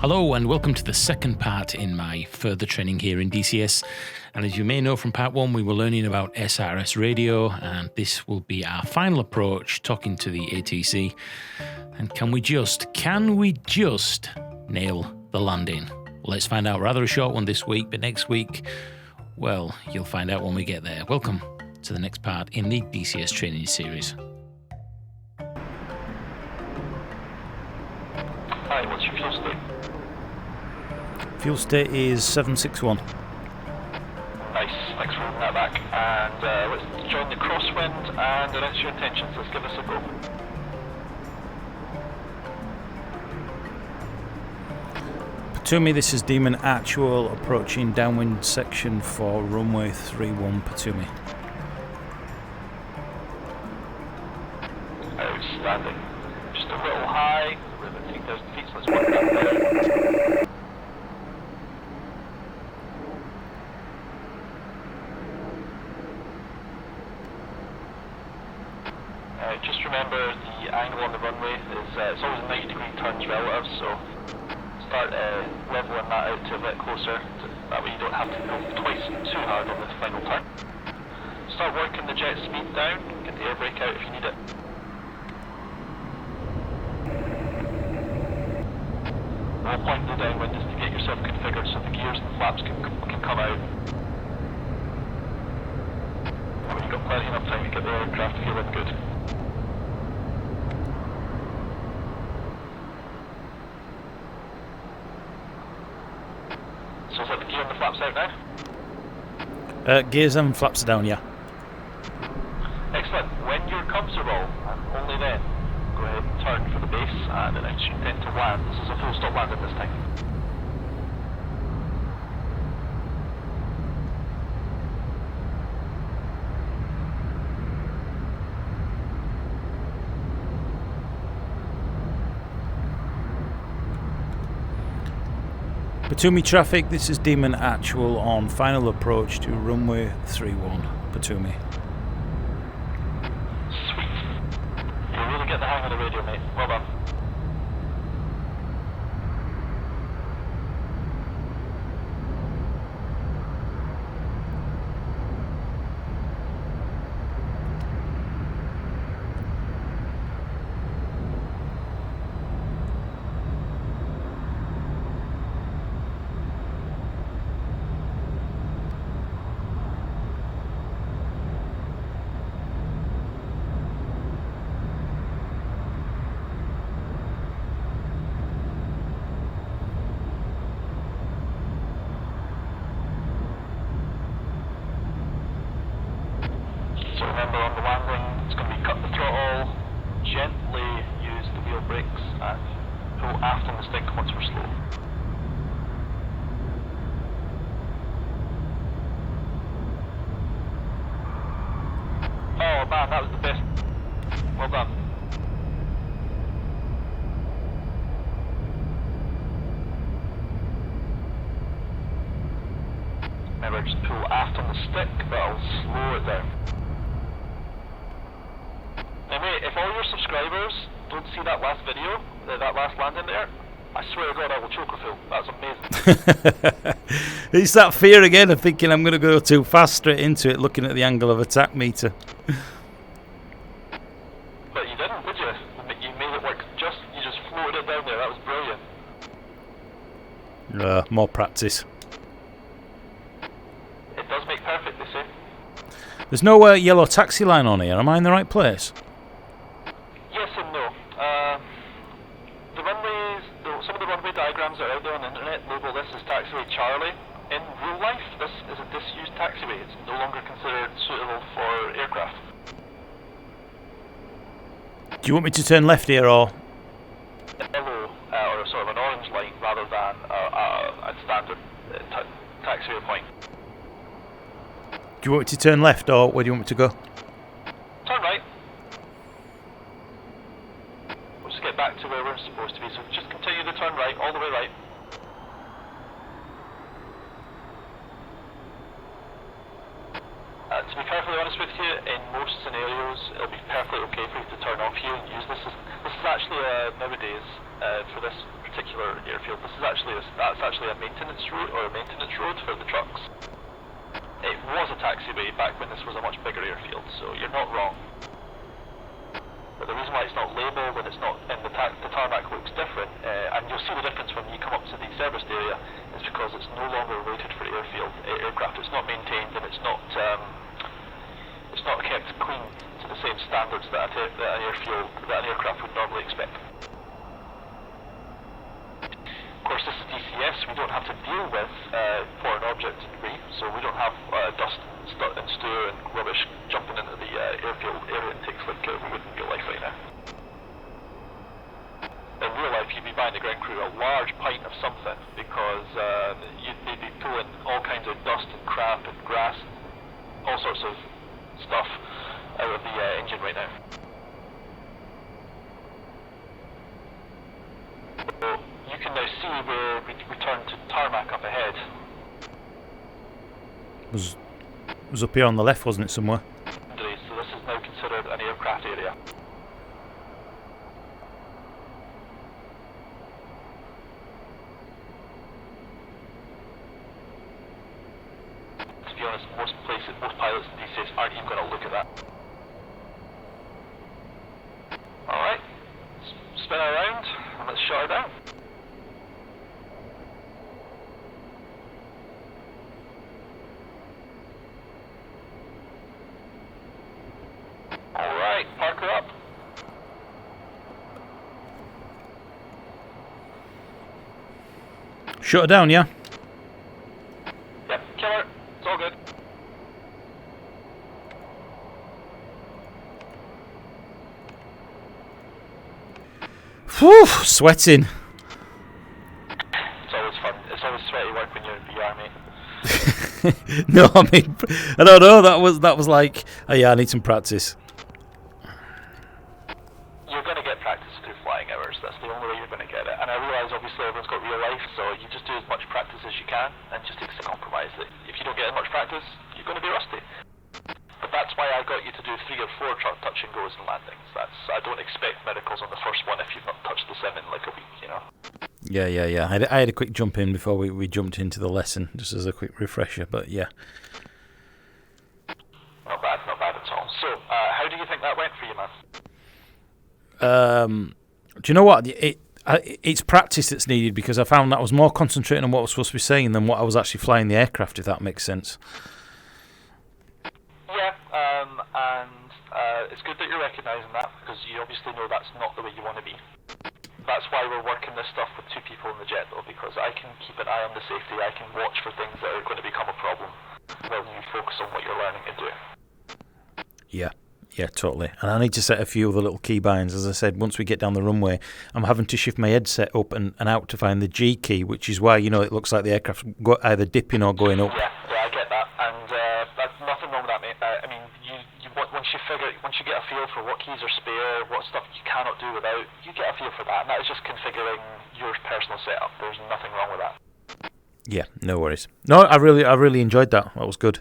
Hello and welcome to the second part in my further training here in DCS. And as you may know from part one, we were learning about SRS radio, and this will be our final approach, talking to the ATC. And can we just nail the landing? Well, let's find out. Rather a short one this week, but next week, well, you'll find out when we get there. Welcome to the next part in the DCS training series. Hi, what's your fuel state? Fuel state is 761. Nice, thanks for holding that back. And let's join the crosswind and announce your intentions. Let's give us a go. Patumi, this is Demon Actual approaching downwind section for runway 31 Patumi. Outstanding. Just a little high. We're about 3,000 feet, so let's work that down. Just remember the angle on the runway is it's always 90-degree turns relative, so start leveling that out to a bit closer. That way you don't have to go twice too hard on the final turn. Start working the jet speed down, get the air brake out if you need it. The whole point of the downwind is to get yourself configured so the gears and the flaps can come out. You've got plenty enough time to get the aircraft feeling good. So is that the gear and the flaps out now? Gears and flaps are down, yeah. Excellent. When you're comfortable, and only then, go ahead and turn for the base and announce your intent to land. This is a full stop landing this time. Patumi traffic, this is Demon Actual on final approach to runway 31 Patumi. Sweet. You really get the hang of the radio, mate. Well done. So remember on the landing, it's going to be cut the throttle, gently use the wheel brakes and pull aft on the stick once we're slow. Oh man, that was the best. Well done. Remember, just pull aft on the stick, that'll slow it down. Now mate, if all your subscribers don't see that last video, that last landing there, I swear to God I will choke a fool. That's amazing. It's that fear again of thinking I'm going to go too fast straight into it, looking at the angle of attack meter. But you didn't, did you? You made it work you just floated it down there, that was brilliant. More practice. It does make perfect, they say. There's no yellow taxi line on here, am I in the right place? Yes and no. The runways, some of the runway diagrams that are out there on the internet label this as taxiway Charlie. In real life, this is a disused taxiway. It's no longer considered suitable for aircraft. Do you want me to turn left here or? Yellow, or sort of an orange line rather than a standard taxiway point. Do you want me to turn left or where do you want me to go? Turn right. We'll just get back to where we're supposed to be, so just continue to turn right, all the way right. To be perfectly honest with you, in most scenarios, it'll be perfectly okay for you to turn off here and use this. This is actually nowadays for this particular airfield. That's actually a maintenance route or a maintenance road for the trucks. It was a taxiway back when this was a much bigger airfield, so you're not wrong. But the reason why it's not labelled and it's not in the tarmac looks different, and you'll see the difference when you come up to the serviced area, is because it's no longer rated for aircraft. It's not maintained and it's not kept clean to the same standards that an aircraft would normally expect. Of course, this is DCS. We don't have to deal with foreign objects and debris, so we don't have dust and stew and rubbish jumping into the airfield area intakes like we would in real life right now. In real life, you'd be buying the ground crew a large pint of something because they'd be pulling all kinds of dust and crap and grass, all sorts of stuff out of the engine right now. So you can now see where we return to tarmac up ahead. Was up here on the left, wasn't it, somewhere? So this is now considered an aircraft area. To be honest, most pilots in DCS aren't even going to look at that. Alright, spin her around and let's shut her down. Alright, park her up. Shut her down, yeah? Yep, kill her. It's all good. Whew, sweating. It's always fun. It's always sweaty work when you're in VR, mate. No, I mean, I don't know. That was like, oh yeah, I need some practice. You're going to get practice through flying hours. That's the only way you're going to get it. And I realise obviously everyone's got real life, so you just do as much practice as you can and just take the compromise that if you don't get as much practice, you're going to be rusty. But that's why I got you to do 3 or 4 touch and goes and landings. I don't expect miracles on the first one if you've not touched the sim in like a week, you know. Yeah. I had a quick jump in before we jumped into the lesson, just as a quick refresher. But yeah. Not bad at all. So, how do you think that went for you, man? Do you know what? It's practice that's needed because I found that I was more concentrating on what I was supposed to be saying than what I was actually flying the aircraft, if that makes sense. Yeah, and it's good that you're recognising that because you obviously know that's not the way you want to be. That's why we're working this stuff with 2 people in the jet though, because I can keep an eye on the safety, I can watch for things that are going to become a problem while you focus on what you're learning to do. Yeah, totally. And I need to set a few other little key binds. As I said, once we get down the runway, I'm having to shift my headset up and out to find the G key, which is why, it looks like the aircraft's either dipping or going up. Yeah, I get that. And that's nothing wrong with that, mate. I mean, once you get a feel for what keys are spare, what stuff you cannot do without, you get a feel for that. And that is just configuring your personal setup. There's nothing wrong with that. Yeah, no worries. No, I really enjoyed that. That was good.